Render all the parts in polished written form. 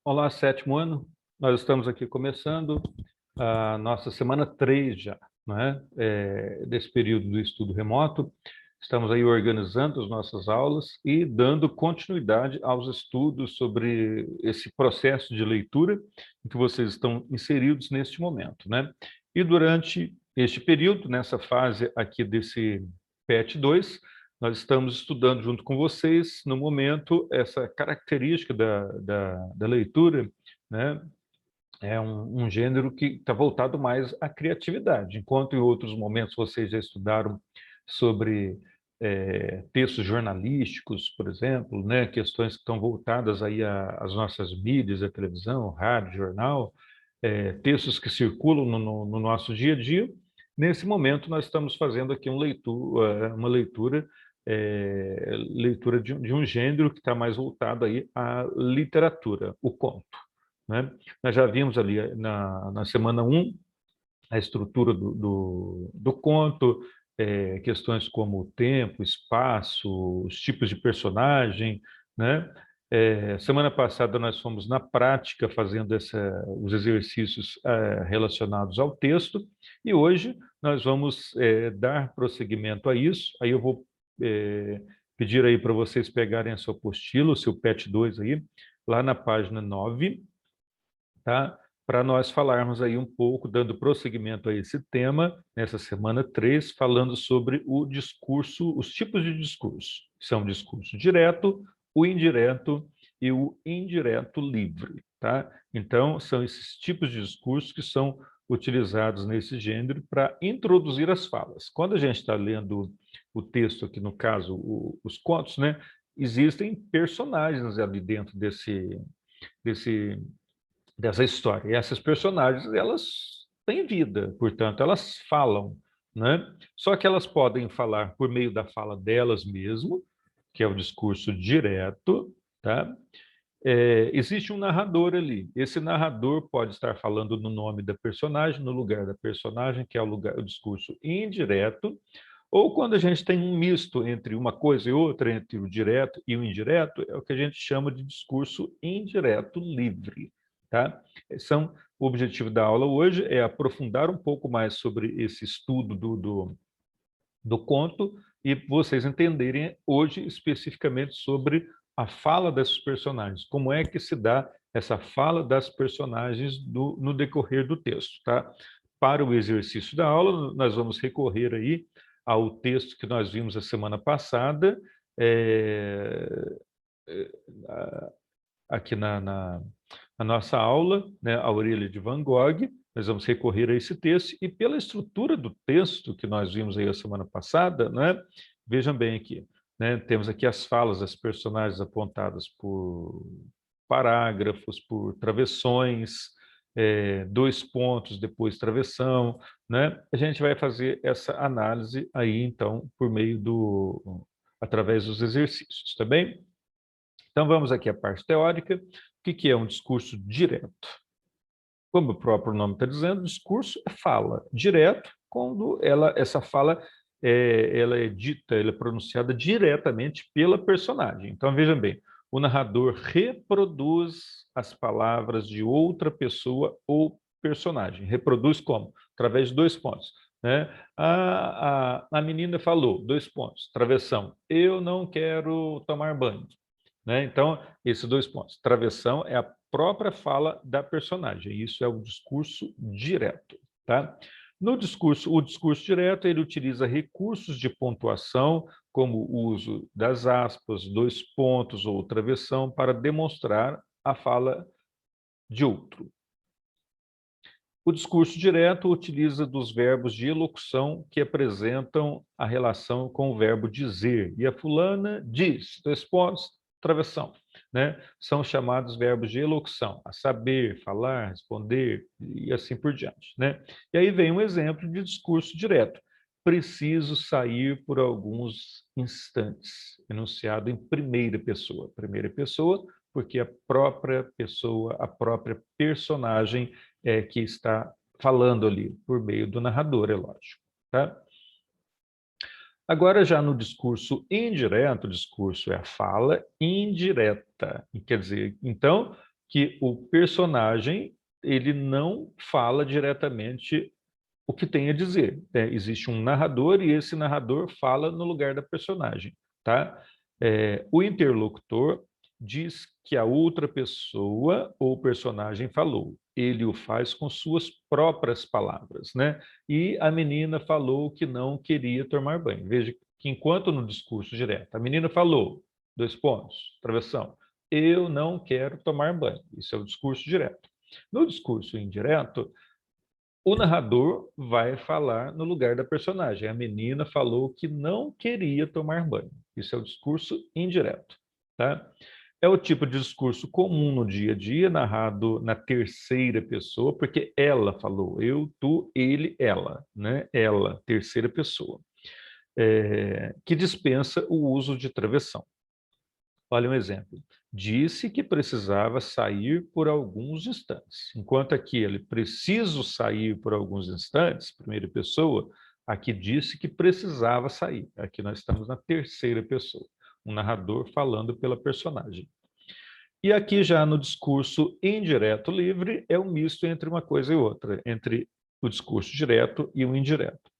Olá, sétimo ano. Nós estamos aqui começando a nossa semana 3 já, né? Desse período do estudo remoto. Estamos aí organizando as nossas aulas e dando continuidade aos estudos sobre esse processo de leitura em que vocês estão inseridos neste momento, né? E durante este período, nessa fase aqui desse PET 2, nós estamos estudando junto com vocês, no momento, essa característica da leitura, né? É um gênero que está voltado mais à criatividade, enquanto em outros momentos vocês já estudaram sobre textos jornalísticos, por exemplo, né? Questões que estão voltadas aí às nossas mídias, à televisão, rádio, jornal, textos que circulam no nosso dia a dia. Nesse momento, nós estamos fazendo aqui uma leitura de um gênero que está mais voltado aí à literatura, o conto, né? Nós já vimos ali na semana 1 a estrutura do conto, questões como o tempo, espaço, os tipos de personagem, né? Semana passada nós fomos na prática fazendo os exercícios relacionados ao texto, e hoje nós vamos dar prosseguimento a isso. Aí eu vou pedir aí para vocês pegarem a sua apostila, o seu PET 2 aí, lá na página 9, tá? Para nós falarmos aí um pouco, dando prosseguimento a esse tema, nessa semana 3, falando sobre o discurso, os tipos de discurso. São o discurso direto, o indireto e o indireto livre, tá? Então, são esses tipos de discurso que são utilizados nesse gênero para introduzir as falas. Quando a gente está lendo o texto aqui, no caso, os contos, né? Existem personagens ali dentro desse dessa história. E essas personagens, elas têm vida, portanto, elas falam, né? Só que elas podem falar por meio da fala delas mesmo, que é o discurso direto, tá? Existe um narrador ali. Esse narrador pode estar falando no nome da personagem, no lugar da personagem, que é o discurso indireto, ou quando a gente tem um misto entre uma coisa e outra, entre o direto e o indireto, é o que a gente chama de discurso indireto livre, tá? O objetivo da aula hoje é aprofundar um pouco mais sobre esse estudo do conto e vocês entenderem hoje especificamente sobre a fala desses personagens, como é que se dá essa fala das personagens no decorrer do texto, tá? Para o exercício da aula, nós vamos recorrer aí ao texto que nós vimos a semana passada, é, aqui na nossa aula, né, Aurélia de Van Gogh. Nós vamos recorrer a esse texto, e pela estrutura do texto que nós vimos aí a semana passada, né, vejam bem aqui, né, temos aqui as falas das personagens apontadas por parágrafos, por travessões, dois pontos, depois travessão, né? A gente vai fazer essa análise aí, então, através dos exercícios, tá bem? Então, vamos aqui à parte teórica. O que é um discurso direto? Como o próprio nome está dizendo, discurso é fala. Direto, quando essa fala ela é dita, ela é pronunciada diretamente pela personagem. Então, vejam bem, o narrador reproduz as palavras de outra pessoa ou personagem. Reproduz como? Através de dois pontos, né? A menina falou, dois pontos, travessão, eu não quero tomar banho, né? Então, esses dois pontos. Travessão é a própria fala da personagem. Isso é o discurso direto, tá? O discurso direto, ele utiliza recursos de pontuação, como o uso das aspas, dois pontos ou travessão, para demonstrar a fala de outro. O discurso direto utiliza dos verbos de elocução que apresentam a relação com o verbo dizer. E a fulana diz, dois pontos, travessão, né? São chamados verbos de elocução, a saber, falar, responder e assim por diante, né? E aí vem um exemplo de discurso direto. Preciso sair por alguns instantes, enunciado em primeira pessoa. Primeira pessoa, porque a própria pessoa, a própria personagem que está falando ali, por meio do narrador, é lógico, tá? Agora, já no discurso indireto, o discurso é a fala indireta. Quer dizer, então, que o personagem ele não fala diretamente o que tem a dizer, né? Existe um narrador e esse narrador fala no lugar da personagem, tá? O interlocutor diz que a outra pessoa ou personagem falou. Ele o faz com suas próprias palavras, né? E a menina falou que não queria tomar banho. Veja que enquanto no discurso direto, a menina falou, dois pontos, travessão, eu não quero tomar banho. Isso é o discurso direto. No discurso indireto, o narrador vai falar no lugar da personagem. A menina falou que não queria tomar banho. Isso é o discurso indireto, tá? É o tipo de discurso comum no dia a dia, narrado na terceira pessoa, porque ela falou, eu, tu, ele, ela, né? Ela, terceira pessoa, que dispensa o uso de travessão. Olha um exemplo. Disse que precisava sair por alguns instantes. Enquanto aqui ele preciso sair por alguns instantes, primeira pessoa, aqui disse que precisava sair. Aqui nós estamos na terceira pessoa, um narrador falando pela personagem. E aqui já no discurso indireto livre é um misto entre uma coisa e outra, entre o discurso direto e o indireto,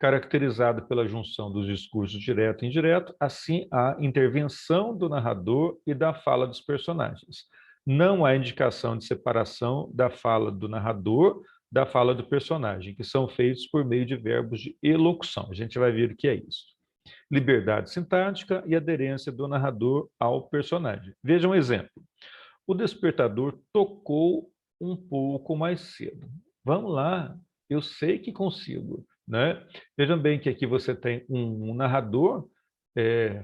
caracterizado pela junção dos discursos direto e indireto, assim a intervenção do narrador e da fala dos personagens. Não há indicação de separação da fala do narrador da fala do personagem, que são feitos por meio de verbos de elocução. A gente vai ver o que é isso. Liberdade sintática e aderência do narrador ao personagem. Veja um exemplo. O despertador tocou um pouco mais cedo. Vamos lá, eu sei que consigo, né? Vejam bem que aqui você tem um narrador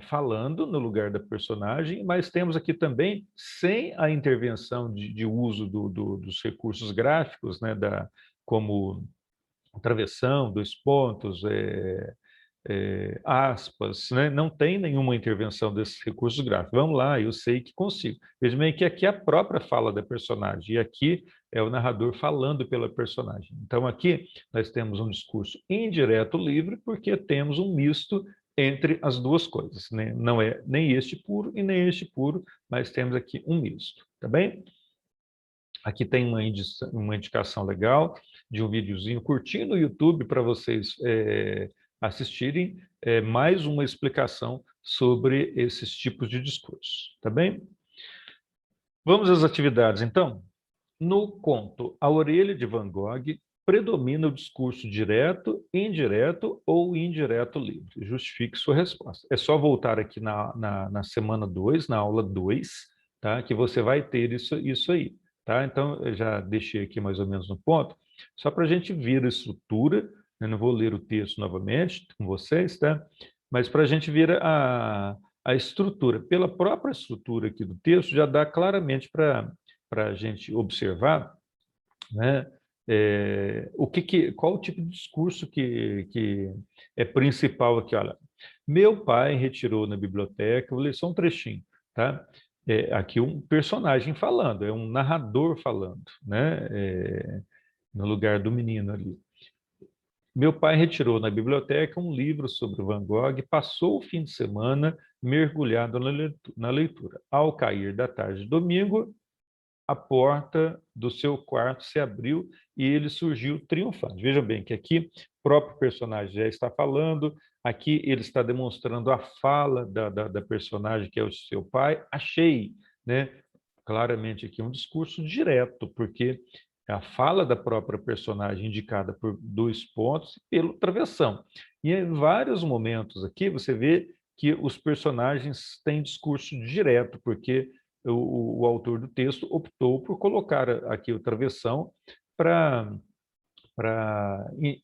falando no lugar da personagem, mas temos aqui também, sem a intervenção de uso dos recursos gráficos, né, como travessão, dois pontos, aspas, né? Não tem nenhuma intervenção desses recursos gráficos. Vamos lá, eu sei que consigo. Veja bem que aqui é a própria fala da personagem, e aqui é o narrador falando pela personagem. Então aqui nós temos um discurso indireto livre, porque temos um misto entre as duas coisas, né? Não é nem este puro e nem este puro, mas temos aqui um misto, tá bem? Aqui tem uma indicação legal de um videozinho curtinho no YouTube para vocês assistirem mais uma explicação sobre esses tipos de discurso, tá bem? Vamos às atividades, então? No conto A Orelha de Van Gogh, predomina o discurso direto, indireto ou indireto livre. Justifique sua resposta. É só voltar aqui na semana 2, na aula 2, tá? Que você vai ter isso aí. Tá? Então, eu já deixei aqui mais ou menos no ponto, só para a gente ver a estrutura, eu não vou ler o texto novamente com vocês, tá? Mas para a gente ver a estrutura. Pela própria estrutura aqui do texto, já dá claramente para a gente observar, né, qual o tipo de discurso que é principal aqui. Olha, meu pai retirou na biblioteca, vou ler só um trechinho, tá? Aqui um personagem falando, é um narrador falando, né? No lugar do menino ali. Meu pai retirou na biblioteca um livro sobre Van Gogh e passou o fim de semana mergulhado na leitura. Ao cair da tarde de domingo, a porta do seu quarto se abriu e ele surgiu triunfante. Veja bem que aqui o próprio personagem já está falando, aqui ele está demonstrando a fala da personagem, que é o seu pai. Achei, né, claramente aqui um discurso direto, porque a fala da própria personagem indicada por dois pontos e pelo travessão. E em vários momentos aqui você vê que os personagens têm discurso direto, porque o autor do texto optou por colocar aqui o travessão para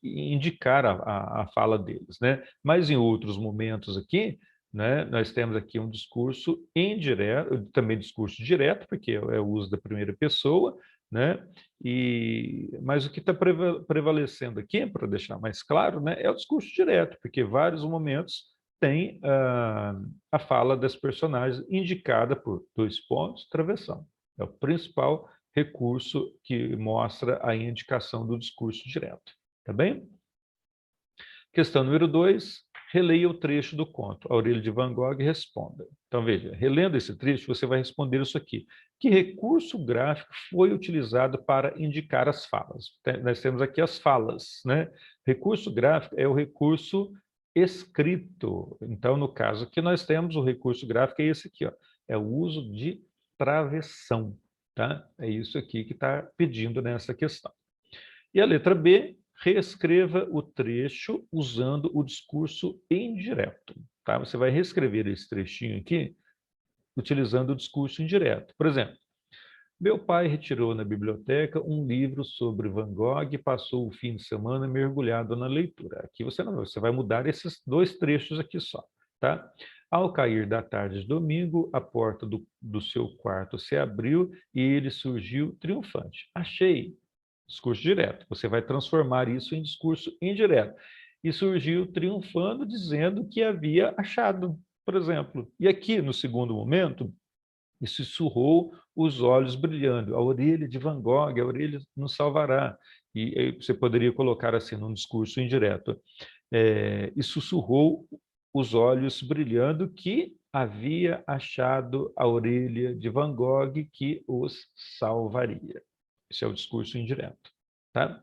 indicar a fala deles, né? Mas em outros momentos aqui, né, nós temos aqui um discurso indireto, também discurso direto, porque é o uso da primeira pessoa, né? Mas o que está prevalecendo aqui, para deixar mais claro, né, é o discurso direto, porque vários momentos tem a fala das personagens indicada por dois pontos, travessão. É o principal recurso que mostra a indicação do discurso direto. Tá bem? Questão número 2. Releia o trecho do conto, Aurélio de Van Gogh, e responda. Então, veja, relendo esse trecho, você vai responder isso aqui. Que recurso gráfico foi utilizado para indicar as falas? Nós temos aqui as falas, né? Recurso gráfico é o recurso escrito. Então, no caso aqui, nós temos o recurso gráfico, é esse aqui, ó, é o uso de travessão, tá? É isso aqui que está pedindo nessa questão. E a letra B, reescreva o trecho usando o discurso indireto. Tá? Você vai reescrever esse trechinho aqui utilizando o discurso indireto. Por exemplo, meu pai retirou na biblioteca um livro sobre Van Gogh e passou o fim de semana mergulhado na leitura. Aqui você não, você vai mudar esses dois trechos aqui só. Tá? Ao cair da tarde de domingo, a porta do seu quarto se abriu e ele surgiu triunfante. Achei. Discurso direto. Você vai transformar isso em discurso indireto. E surgiu triunfando, dizendo que havia achado, por exemplo. E aqui, no segundo momento, e sussurrou os olhos brilhando. A orelha de Van Gogh, a orelha nos salvará. E você poderia colocar assim, num discurso indireto. E sussurrou os olhos brilhando que havia achado a orelha de Van Gogh que os salvaria. Esse é o discurso indireto. Tá?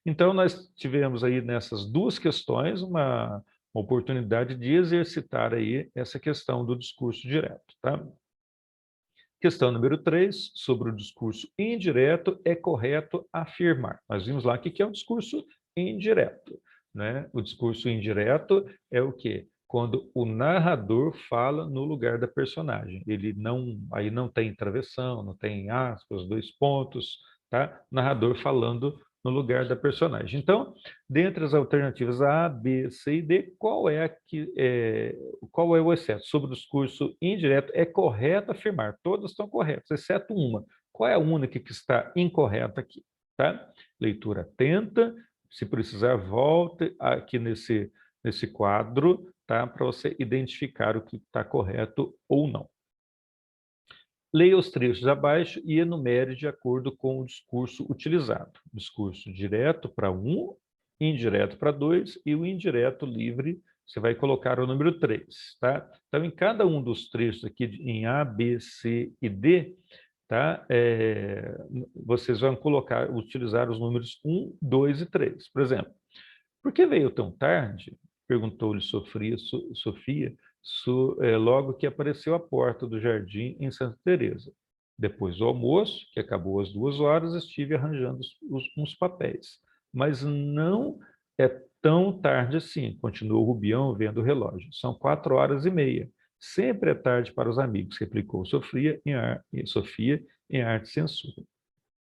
Então, nós tivemos aí nessas duas questões uma oportunidade de exercitar aí essa questão do discurso direto. Tá? Questão número 3, sobre o discurso indireto, é correto afirmar. Nós vimos lá o que é o discurso indireto. Né? O discurso indireto é o quê? Quando o narrador fala no lugar da personagem. Ele não, aí não tem travessão, não tem aspas, dois pontos, tá? Narrador falando no lugar da personagem. Então, dentre as alternativas A, B, C e D, qual é o exceto? Sobre o discurso indireto, é correto afirmar. Todas estão corretas, exceto uma. Qual é a única que está incorreta aqui? Tá? Leitura atenta. Se precisar, volte aqui nesse quadro, tá? Para você identificar o que está correto ou não. Leia os trechos abaixo e enumere de acordo com o discurso utilizado. Discurso direto para 1, indireto para 2 e o indireto livre, você vai colocar o número 3. Tá? Então, em cada um dos trechos aqui, em A, B, C e D, tá? Vocês vão utilizar os números 1, 2 e 3. Por exemplo, por que veio tão tarde? Perguntou-lhe Sofia, logo que apareceu à porta do jardim em Santa Teresa. Depois do almoço, que acabou às 2 horas, estive arranjando uns papéis. Mas não é tão tarde assim, continuou Rubião vendo o relógio. São 4 horas e meia. Sempre é tarde para os amigos, replicou Sofia em arte e censura.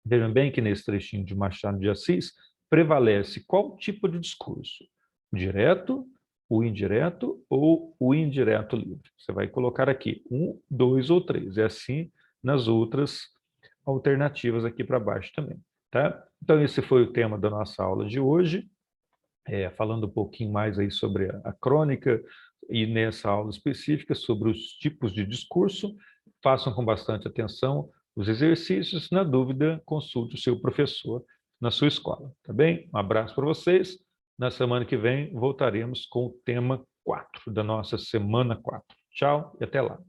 Vejam bem que nesse trechinho de Machado de Assis prevalece qual tipo de discurso? O direto, o indireto ou o indireto livre? Você vai colocar aqui 1, 2 ou 3. É assim nas outras alternativas aqui para baixo também. Tá? Então, esse foi o tema da nossa aula de hoje, falando um pouquinho mais aí sobre a crônica e nessa aula específica sobre os tipos de discurso. Façam com bastante atenção os exercícios. Na dúvida, consulte o seu professor na sua escola. Tá bem? Um abraço para vocês. Na semana que vem voltaremos com o tema 4 da nossa semana 4. Tchau e até lá.